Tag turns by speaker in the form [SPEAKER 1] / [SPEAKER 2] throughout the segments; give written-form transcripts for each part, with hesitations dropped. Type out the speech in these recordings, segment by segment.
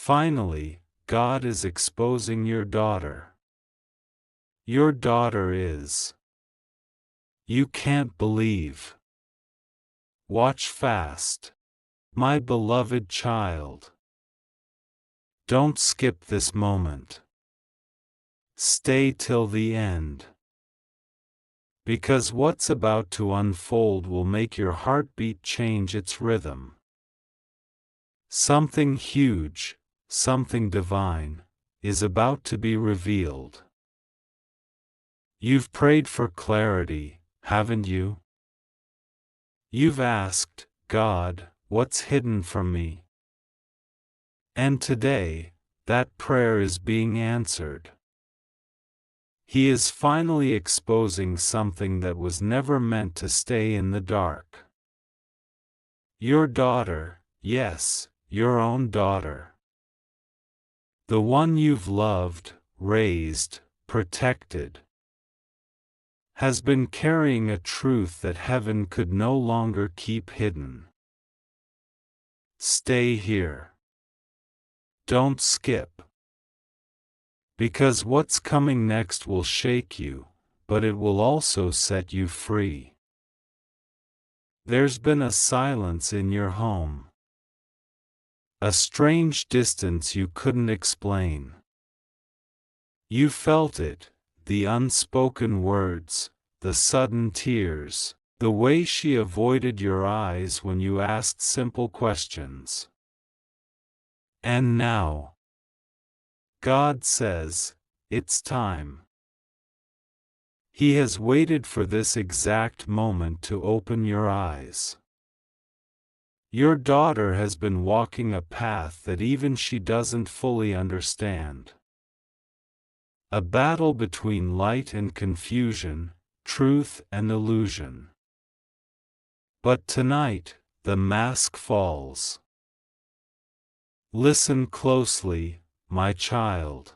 [SPEAKER 1] Finally, God is exposing your daughter. Your daughter is. You can't believe. Watch fast. My beloved child. Don't skip this moment. Stay till the end. Because what's about to unfold will make your heartbeat change its rhythm. Something huge, something divine, is about to be revealed. You've prayed for clarity, haven't you? You've asked, God, what's hidden from me? And today, that prayer is being answered. He is finally exposing something that was never meant to stay in the dark. Your daughter, yes, your own daughter. The one you've loved, raised, protected, has been carrying a truth that heaven could no longer keep hidden. Stay here. Don't skip. Because what's coming next will shake you, but it will also set you free. There's been a silence in your home. A strange distance you couldn't explain. You felt it, the unspoken words, the sudden tears, the way she avoided your eyes when you asked simple questions. And now, God says, it's time. He has waited for this exact moment to open your eyes. Your daughter has been walking a path that even she doesn't fully understand. A battle between light and confusion, truth and illusion. But tonight, the mask falls. Listen closely, my child.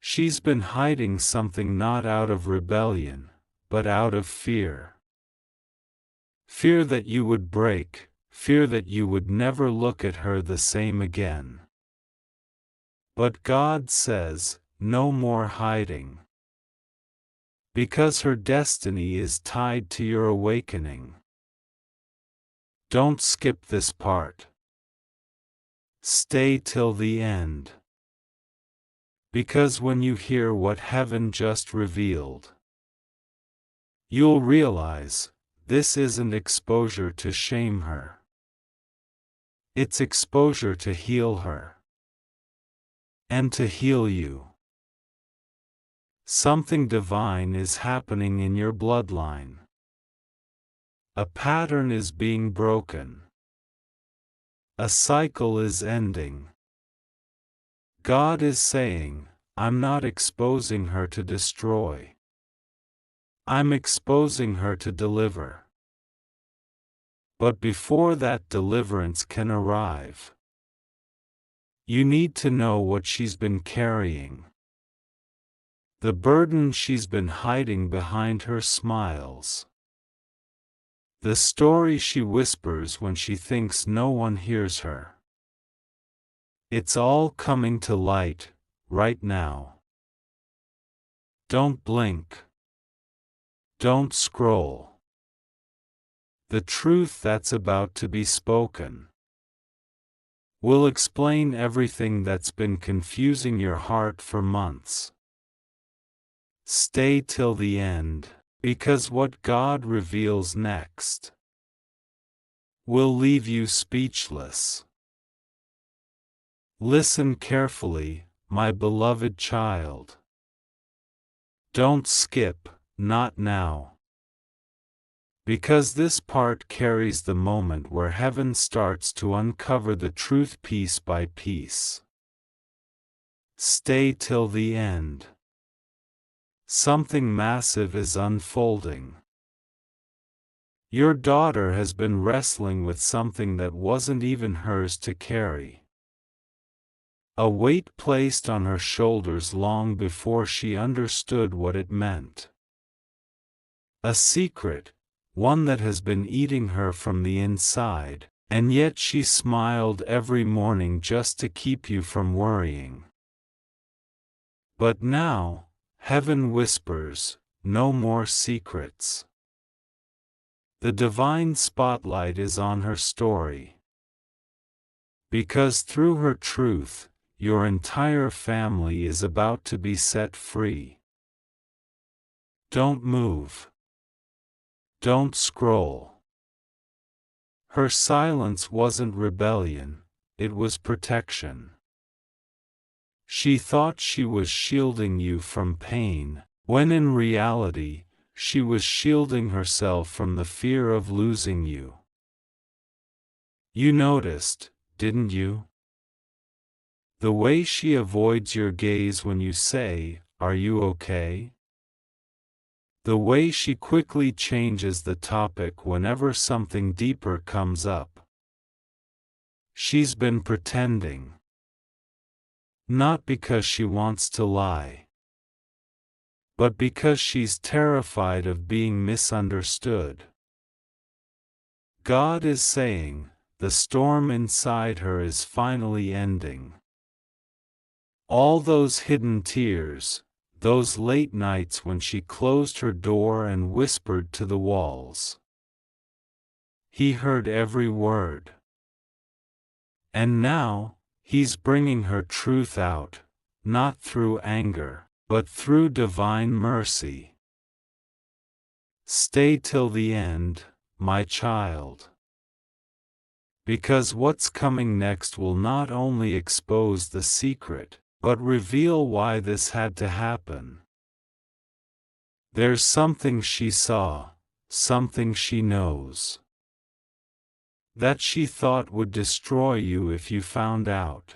[SPEAKER 1] She's been hiding something not out of rebellion, but out of fear. Fear that you would break, fear that you would never look at her the same again. But God says, no more hiding. Because her destiny is tied to your awakening. Don't skip this part. Stay till the end. Because when you hear what heaven just revealed, you'll realize, this isn't exposure to shame her. It's exposure to heal her. And to heal you. Something divine is happening in your bloodline. A pattern is being broken. A cycle is ending. God is saying, I'm not exposing her to destroy. I'm exposing her to deliver. But before that deliverance can arrive, you need to know what she's been carrying. The burden she's been hiding behind her smiles. The story she whispers when she thinks no one hears her. It's all coming to light, right now. Don't blink. Don't scroll. The truth that's about to be spoken will explain everything that's been confusing your heart for months. Stay till the end, because what God reveals next will leave you speechless. Listen carefully, my beloved child. Don't skip, not now. Because this part carries the moment where heaven starts to uncover the truth piece by piece. Stay till the end. Something massive is unfolding. Your daughter has been wrestling with something that wasn't even hers to carry. A weight placed on her shoulders long before she understood what it meant. A secret, one that has been eating her from the inside, And yet she smiled every morning just to keep you from worrying. But now, heaven whispers, no more secrets. The divine spotlight is on her story. Because through her truth, your entire family is about to be set free. Don't move. Don't scroll. Her silence wasn't rebellion, it was protection. She thought she was shielding you from pain, when in reality, she was shielding herself from the fear of losing you. You noticed, didn't you? The way she avoids your gaze when you say, "Are you okay?" The way she quickly changes the topic whenever something deeper comes up. She's been pretending. Not because she wants to lie, but because she's terrified of being misunderstood. God is saying, the storm inside her is finally ending. All those hidden tears, those late nights when she closed her door and whispered to the walls. He heard every word. And now, He's bringing her truth out, not through anger, but through divine mercy. Stay till the end, my child. Because what's coming next will not only expose the secret, but reveal why this had to happen. There's something she saw, something she knows, that she thought would destroy you if you found out.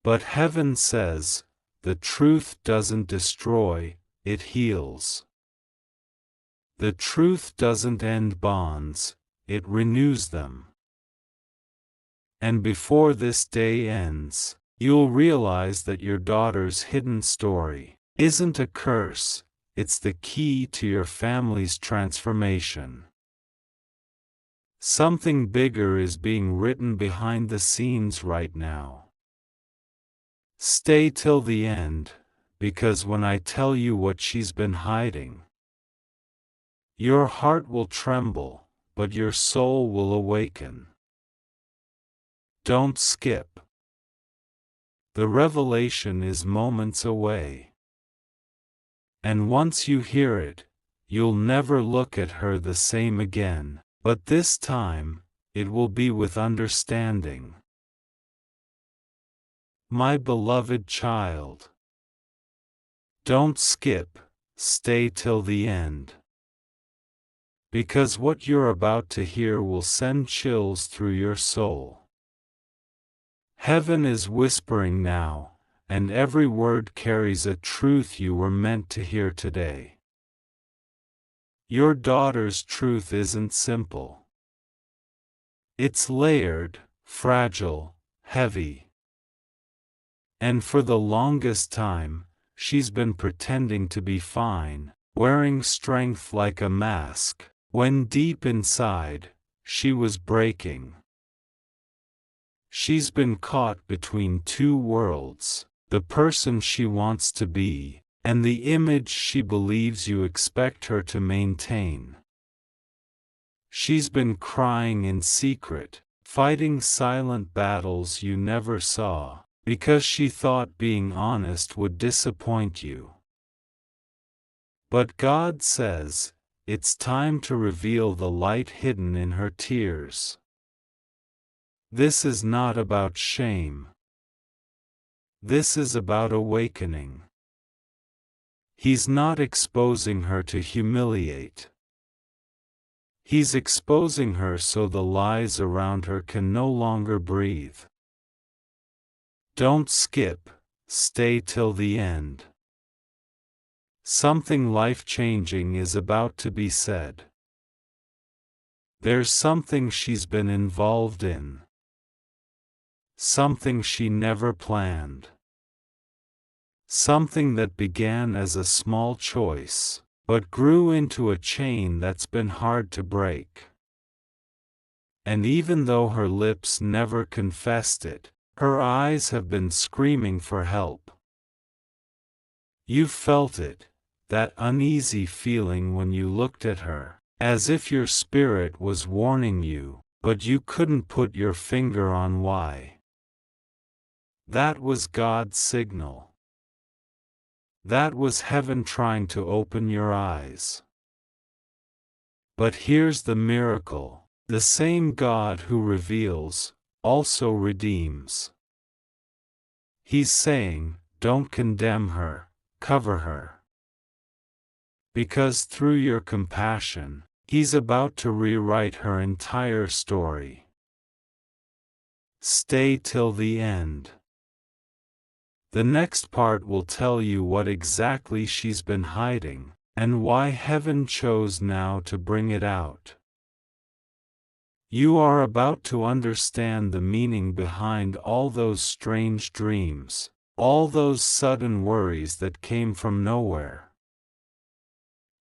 [SPEAKER 1] But heaven says, the truth doesn't destroy, it heals. The truth doesn't end bonds, it renews them. And before this day ends, you'll realize that your daughter's hidden story isn't a curse, it's the key to your family's transformation. Something bigger is being written behind the scenes right now. Stay till the end, because when I tell you what she's been hiding, your heart will tremble, but your soul will awaken. Don't skip. The revelation is moments away. And once you hear it, you'll never look at her the same again, but this time, it will be with understanding. My beloved child, don't skip, stay till the end. Because what you're about to hear will send chills through your soul. Heaven is whispering now, and every word carries a truth you were meant to hear today. Your daughter's truth isn't simple. It's layered, fragile, heavy. And for the longest time, she's been pretending to be fine, wearing strength like a mask, when deep inside, she was breaking. She's been caught between two worlds, the person she wants to be, and the image she believes you expect her to maintain. She's been crying in secret, fighting silent battles you never saw, because she thought being honest would disappoint you. But God says, it's time to reveal the light hidden in her tears. This is not about shame. This is about awakening. He's not exposing her to humiliate. He's exposing her so the lies around her can no longer breathe. Don't skip, stay till the end. Something life-changing is about to be said. There's something she's been involved in. Something she never planned. Something that began as a small choice, but grew into a chain that's been hard to break. And even though her lips never confessed it, her eyes have been screaming for help. You felt it, that uneasy feeling when you looked at her, as if your spirit was warning you, but you couldn't put your finger on why. That was God's signal. That was heaven trying to open your eyes. But here's the miracle. The same God who reveals, also redeems. He's saying, don't condemn her, cover her. Because through your compassion, He's about to rewrite her entire story. Stay till the end. The next part will tell you what exactly she's been hiding, and why heaven chose now to bring it out. You are about to understand the meaning behind all those strange dreams, all those sudden worries that came from nowhere.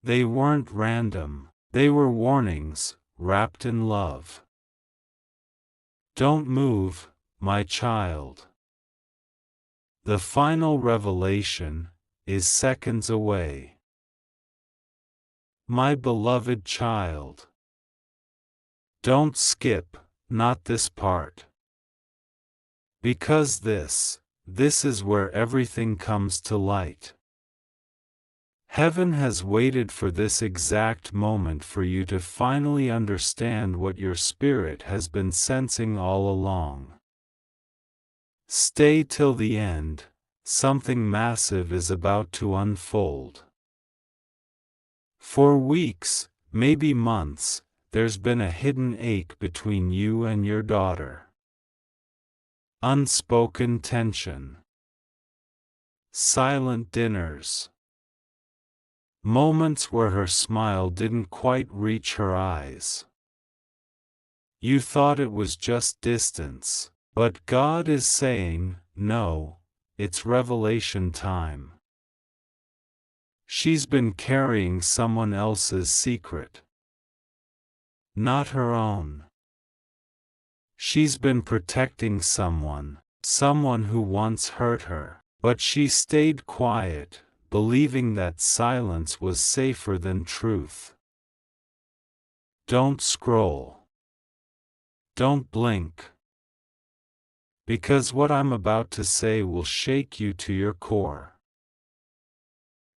[SPEAKER 1] They weren't random, they were warnings, wrapped in love. Don't move, my child. The final revelation is seconds away. My beloved child. Don't skip, not this part. Because this is where everything comes to light. Heaven has waited for this exact moment for you to finally understand what your spirit has been sensing all along. Stay till the end, something massive is about to unfold. For weeks, maybe months, there's been a hidden ache between you and your daughter. Unspoken tension. Silent dinners. Moments where her smile didn't quite reach her eyes. You thought it was just distance, but God is saying, no, it's revelation time. She's been carrying someone else's secret. Not her own. She's been protecting someone who once hurt her, but she stayed quiet, believing that silence was safer than truth. Don't scroll. Don't blink. Because what I'm about to say will shake you to your core.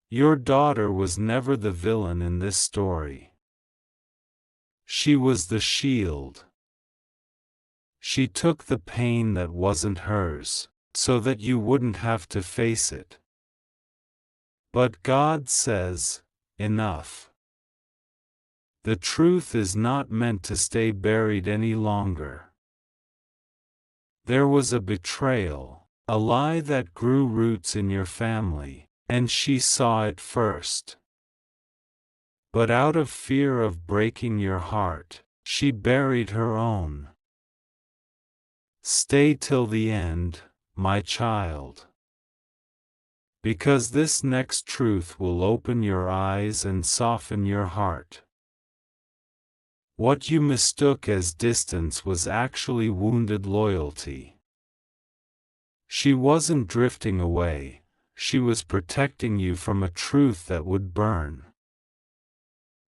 [SPEAKER 1] Your daughter was never the villain in this story. She was the shield. She took the pain that wasn't hers, so that you wouldn't have to face it. But God says, enough. The truth is not meant to stay buried any longer. There was a betrayal, a lie that grew roots in your family, and she saw it first. But out of fear of breaking your heart, she buried her own. Stay till the end, my child. Because this next truth will open your eyes and soften your heart. What you mistook as distance was actually wounded loyalty. She wasn't drifting away, she was protecting you from a truth that would burn.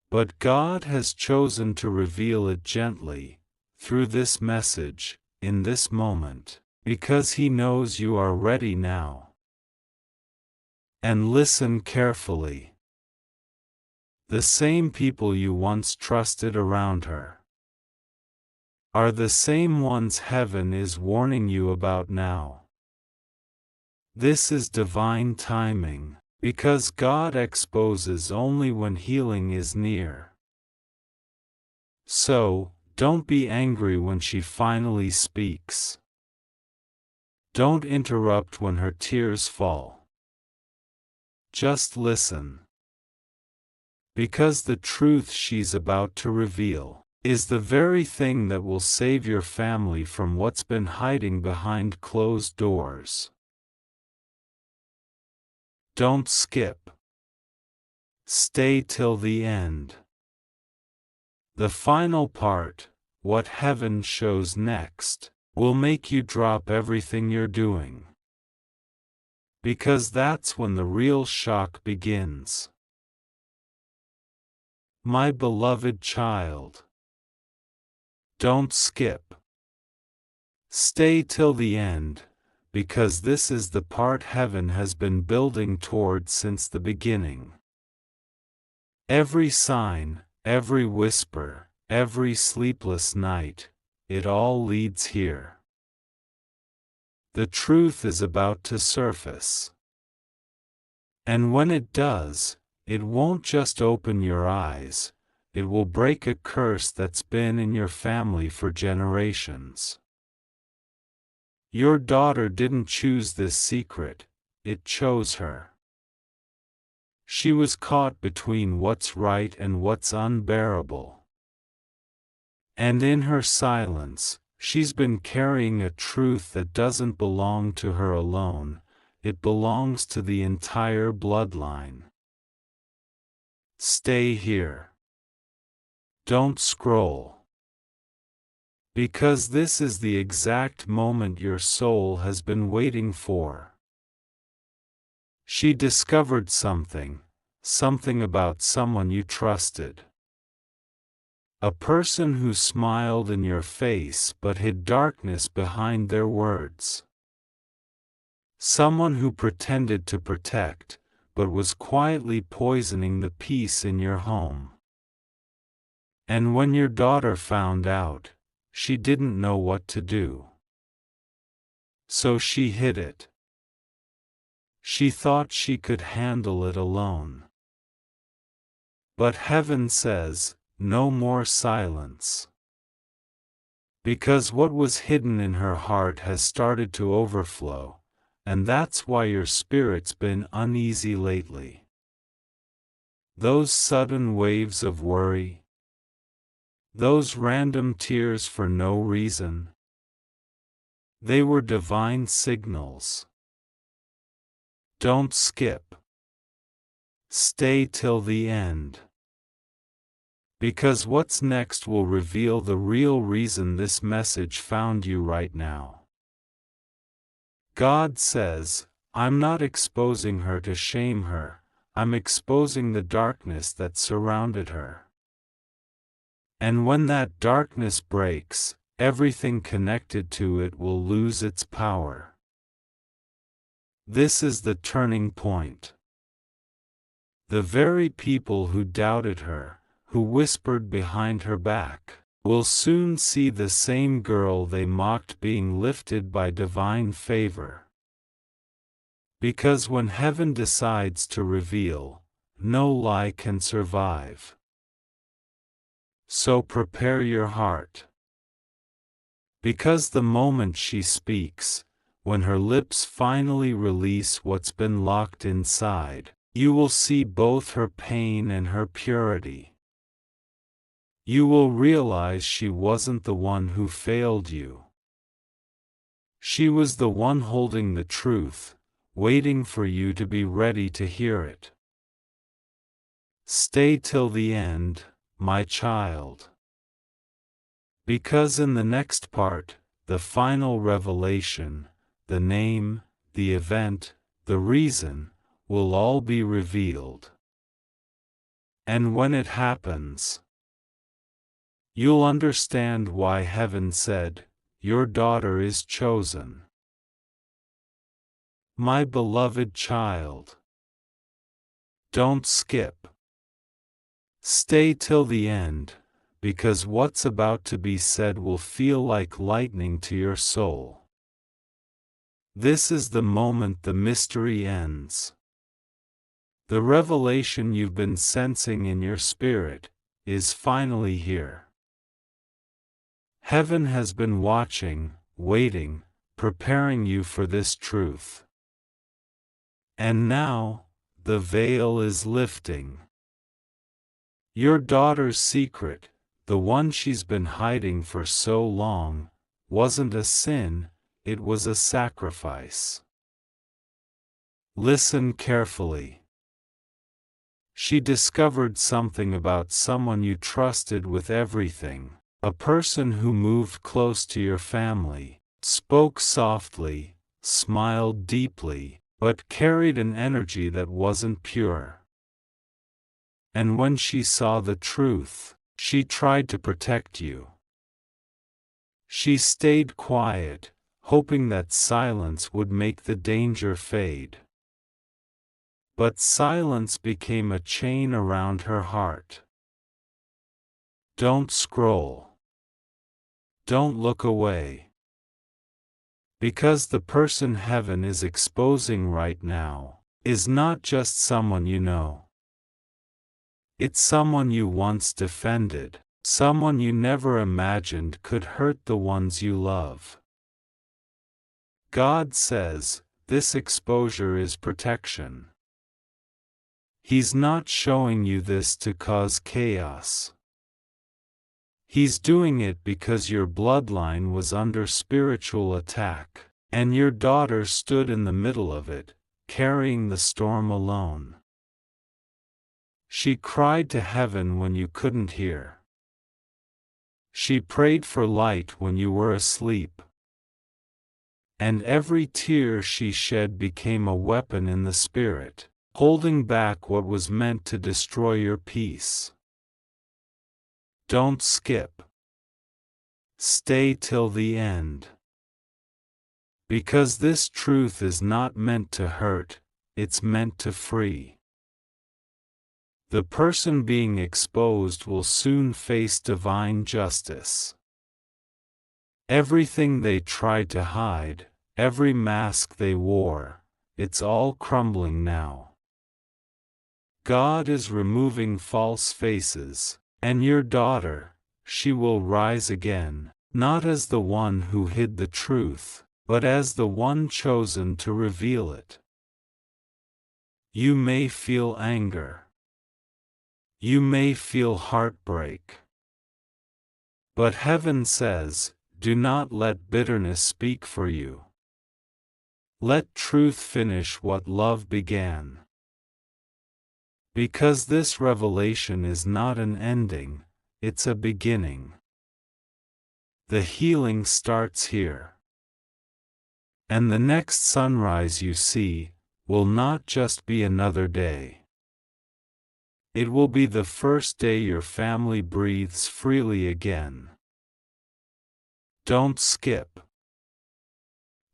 [SPEAKER 1] But God has chosen to reveal it gently, through this message, in this moment, because He knows you are ready now. And listen carefully. The same people you once trusted around her are the same ones heaven is warning you about now. This is divine timing, because God exposes only when healing is near. So, don't be angry when she finally speaks. Don't interrupt when her tears fall. Just listen. Because the truth she's about to reveal is the very thing that will save your family from what's been hiding behind closed doors. Don't skip. Stay till the end. The final part what heaven shows next will make you drop everything you're doing. Because that's when the real shock begins. My beloved child, don't skip. Stay till the end, because this is the part heaven has been building toward since the beginning. Every sign, every whisper, every sleepless night, it all leads here. The truth is about to surface. And when it does, it won't just open your eyes, it will break a curse that's been in your family for generations. Your daughter didn't choose this secret, it chose her. She was caught between what's right and what's unbearable. And in her silence, she's been carrying a truth that doesn't belong to her alone, it belongs to the entire bloodline. Stay here. Don't scroll. Because this is the exact moment your soul has been waiting for. She discovered something about someone you trusted. A person who smiled in your face but hid darkness behind their words. Someone who pretended to protect, but was quietly poisoning the peace in your home. And when your daughter found out, she didn't know what to do. So she hid it. She thought she could handle it alone. But heaven says, no more silence. Because what was hidden in her heart has started to overflow, and that's why your spirit's been uneasy lately. Those sudden waves of worry, those random tears for no reason, they were divine signals. Don't skip. Stay till the end. Because what's next will reveal the real reason this message found you right now. God says, I'm not exposing her to shame her, I'm exposing the darkness that surrounded her. And when that darkness breaks, everything connected to it will lose its power. This is the turning point. The very people who doubted her, who whispered behind her back, will soon see the same girl they mocked being lifted by divine favor. Because when heaven decides to reveal, no lie can survive. So prepare your heart. Because the moment she speaks, when her lips finally release what's been locked inside, you will see both her pain and her purity. You will realize she wasn't the one who failed you. She was the one holding the truth, waiting for you to be ready to hear it. Stay till the end, my child. Because in the next part, the final revelation, the name, the event, the reason, will all be revealed. And when it happens, you'll understand why heaven said, your daughter is chosen. My beloved child, don't skip. Stay till the end, because what's about to be said will feel like lightning to your soul. This is the moment the mystery ends. The revelation you've been sensing in your spirit is finally here. Heaven has been watching, waiting, preparing you for this truth. And now, the veil is lifting. Your daughter's secret, the one she's been hiding for so long, wasn't a sin, it was a sacrifice. Listen carefully. She discovered something about someone you trusted with everything, A person who moved close to your family, spoke softly, smiled deeply, but carried an energy that wasn't pure. And when she saw the truth, she tried to protect you. She stayed quiet, hoping that silence would make the danger fade. But silence became a chain around her heart. Don't scroll. Don't look away. Because the person heaven is exposing right now is not just someone you know. It's someone you once defended, someone you never imagined could hurt the ones you love. God says, this exposure is protection. He's not showing you this to cause chaos. He's doing it because your bloodline was under spiritual attack, and your daughter stood in the middle of it, carrying the storm alone. She cried to heaven when you couldn't hear. She prayed for light when you were asleep. And every tear she shed became a weapon in the spirit, holding back what was meant to destroy your peace. Don't skip. Stay till the end. Because this truth is not meant to hurt, it's meant to free. The person being exposed will soon face divine justice. Everything they tried to hide, every mask they wore, it's all crumbling now. God is removing false faces, and your daughter, she will rise again, not as the one who hid the truth, but as the one chosen to reveal it. You may feel anger. You may feel heartbreak. But heaven says, do not let bitterness speak for you. Let truth finish what love began. Because this revelation is not an ending, it's a beginning. The healing starts here. And the next sunrise you see, will not just be another day. It will be the first day your family breathes freely again. Don't skip.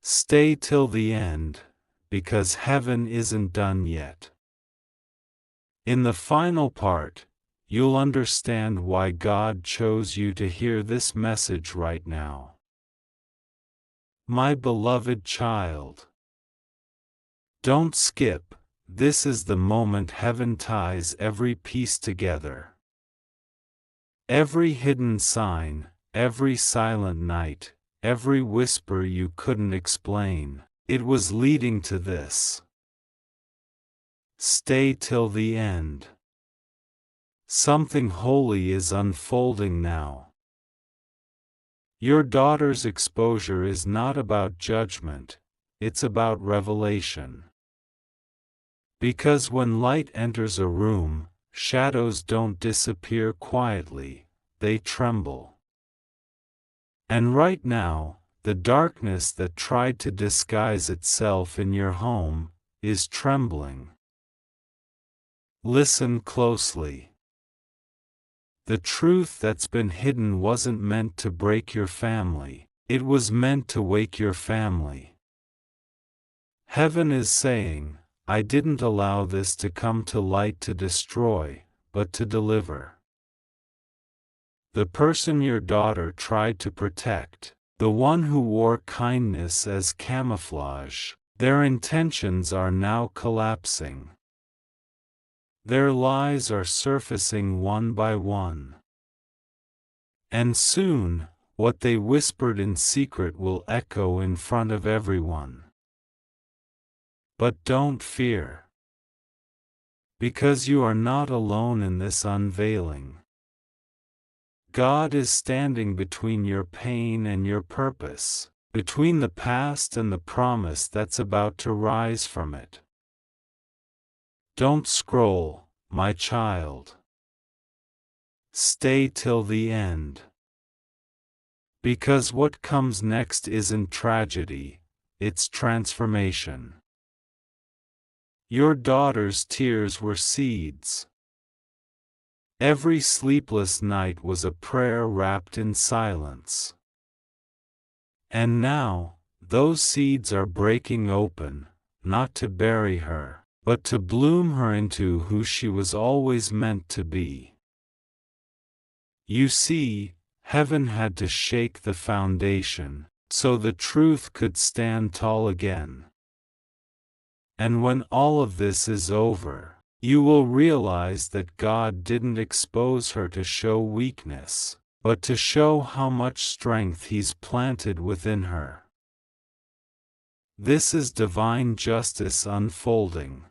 [SPEAKER 1] Stay till the end, because heaven isn't done yet. In the final part, you'll understand why God chose you to hear this message right now. My beloved child, don't skip. This is the moment heaven ties every piece together. Every hidden sign, every silent night, every whisper you couldn't explain, it was leading to this. Stay till the end. Something holy is unfolding now. Your daughter's exposure is not about judgment, it's about revelation. Because when light enters a room, shadows don't disappear quietly, they tremble. And right now, the darkness that tried to disguise itself in your home is trembling. Listen closely. The truth that's been hidden wasn't meant to break your family, it was meant to wake your family. Heaven is saying, I didn't allow this to come to light to destroy, but to deliver. The person your daughter tried to protect, the one who wore kindness as camouflage, their intentions are now collapsing. Their lies are surfacing one by one. And soon, what they whispered in secret will echo in front of everyone. But don't fear. Because you are not alone in this unveiling. God is standing between your pain and your purpose, between the past and the promise that's about to rise from it. Don't scroll, my child. Stay till the end. Because what comes next isn't tragedy, it's transformation. Your daughter's tears were seeds. Every sleepless night was a prayer wrapped in silence. And now, those seeds are breaking open, not to bury her, but to bloom her into who she was always meant to be. You see, heaven had to shake the foundation, so the truth could stand tall again. And when all of this is over, you will realize that God didn't expose her to show weakness, but to show how much strength He's planted within her. This is divine justice unfolding.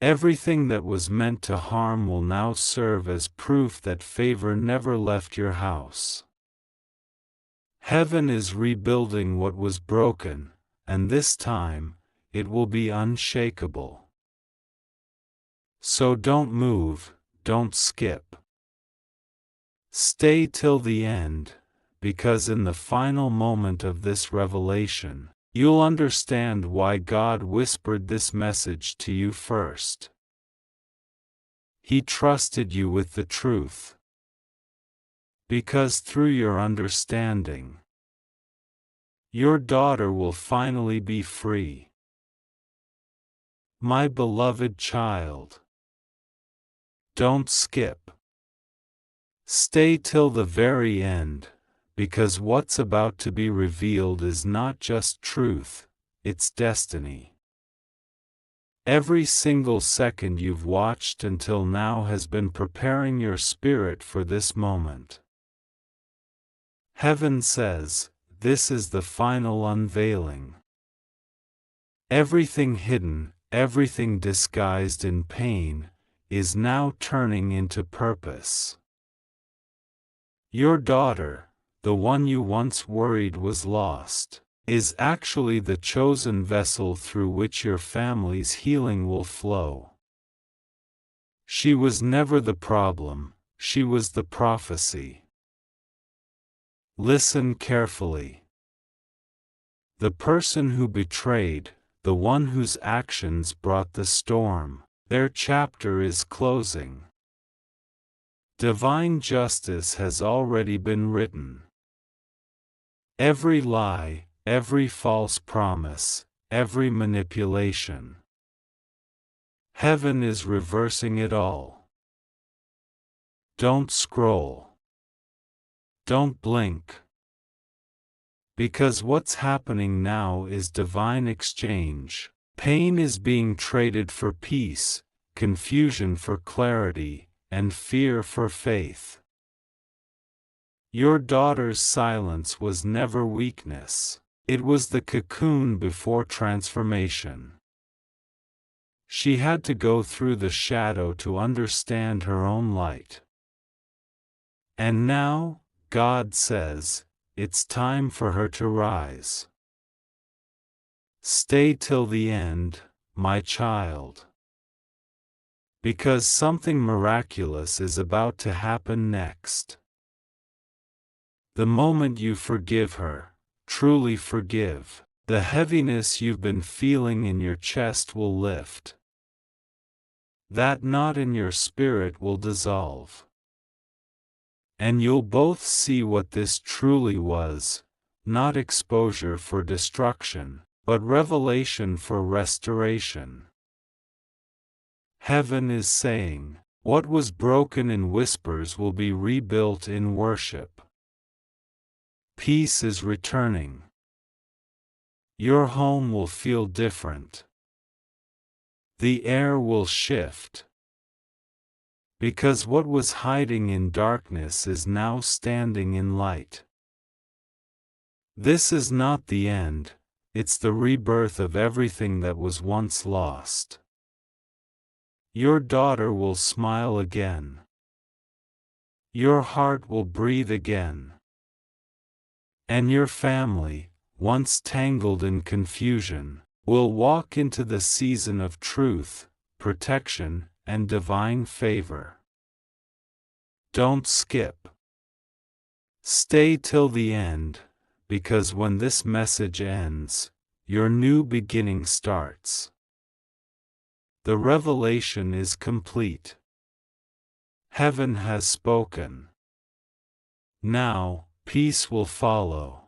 [SPEAKER 1] Everything that was meant to harm will now serve as proof that favor never left your house. Heaven is rebuilding what was broken, and this time, it will be unshakable. So don't move, don't skip. Stay till the end, because in the final moment of this revelation, you'll understand why God whispered this message to you first. He trusted you with the truth. Because through your understanding, your daughter will finally be free. My beloved child, don't skip. Stay till the very end, because what's about to be revealed is not just truth, it's destiny. Every single second you've watched until now has been preparing your spirit for this moment. Heaven says, this is the final unveiling. Everything hidden, everything disguised in pain, is now turning into purpose. Your daughter, the one you once worried was lost, is actually the chosen vessel through which your family's healing will flow. She was never the problem, she was the prophecy. Listen carefully. The person who betrayed, the one whose actions brought the storm, their chapter is closing. Divine justice has already been written. Every lie, every false promise, every manipulation. Heaven is reversing it all. Don't scroll. Don't blink. Because what's happening now is divine exchange. Pain is being traded for peace, confusion for clarity, and fear for faith. Your daughter's silence was never weakness. It was the cocoon before transformation. She had to go through the shadow to understand her own light. And now, God says, it's time for her to rise. Stay till the end, my child. Because something miraculous is about to happen next. The moment you forgive her, truly forgive, the heaviness you've been feeling in your chest will lift. That knot in your spirit will dissolve. And you'll both see what this truly was, not exposure for destruction, but revelation for restoration. Heaven is saying, what was broken in whispers will be rebuilt in worship. Peace is returning. Your home will feel different. The air will shift. Because what was hiding in darkness is now standing in light. This is not the end, it's the rebirth of everything that was once lost. Your daughter will smile again. Your heart will breathe again. And your family, once tangled in confusion, will walk into the season of truth, protection, and divine favor. Don't skip. Stay till the end, because when this message ends, your new beginning starts. The revelation is complete. Heaven has spoken. Now, peace will follow.